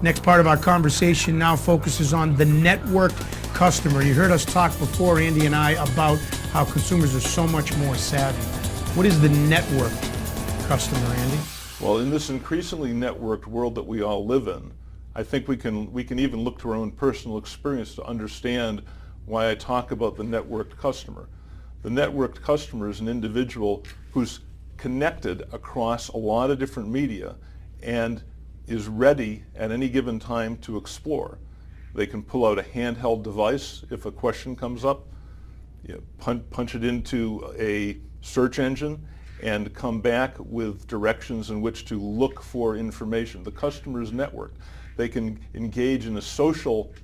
Next part of our conversation now focuses on the networked customer. You heard us talk before, Andy and I, about how consumers are so much more savvy. What is the networked customer, Andy? Well, in this increasingly networked world that we all live in, I think we can even look to our own personal experience to understand why I talk about the networked customer. The networked customer is an individual who's connected across a lot of different media and is ready at any given time to explore. They can pull out a handheld device if a question comes up, punch it into a search engine, and come back with directions in which to look for information. The customer is networked. They can engage in a social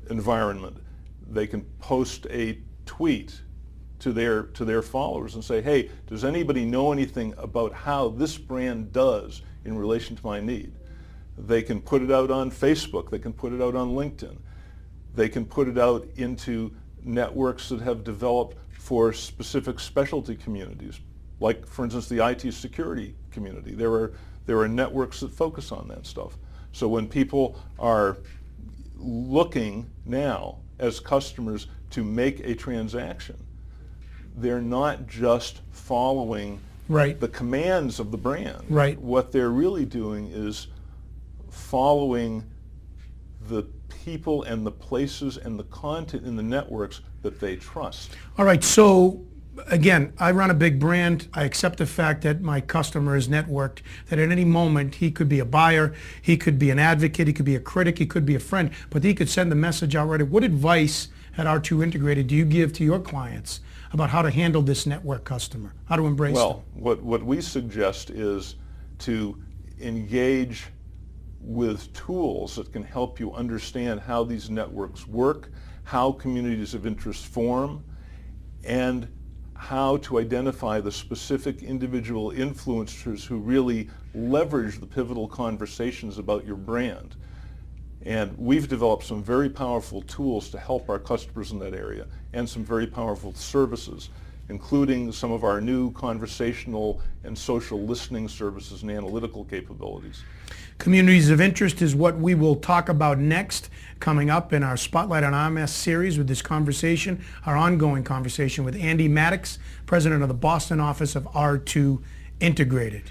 environment. They can post a tweet to their followers and say, hey, does anybody know anything about how this brand does in relation to my need? They can put it out on Facebook. They can put it out on LinkedIn. They can put it out into networks that have developed for specific specialty communities, like, for instance, the IT security community. There are networks that focus on that stuff. So when people are looking now as customers to make a transaction, they're not just following the commands of the brand. Right. What they're really doing is following the people and the places and the content in the networks that they trust. All right, so again, I run a big brand. I accept the fact that my customer is networked, that at any moment he could be a buyer, he could be an advocate, he could be a critic, he could be a friend, but he could send the message already. What advice at R2Integrated do you give to your clients about how to handle this network customer, how to embrace them? Well, what we suggest is to engage with tools that can help you understand how these networks work, how communities of interest form, and how to identify the specific individual influencers who really leverage the pivotal conversations about your brand. And we've developed some very powerful tools to help our customers in that area, and some very powerful services, including some of our new conversational and social listening services and analytical capabilities. Communities of interest is what we will talk about next, coming up in our Spotlight on RMS series with this conversation, our ongoing conversation with Andy Maddocks, president of the Boston office of R2Integrated.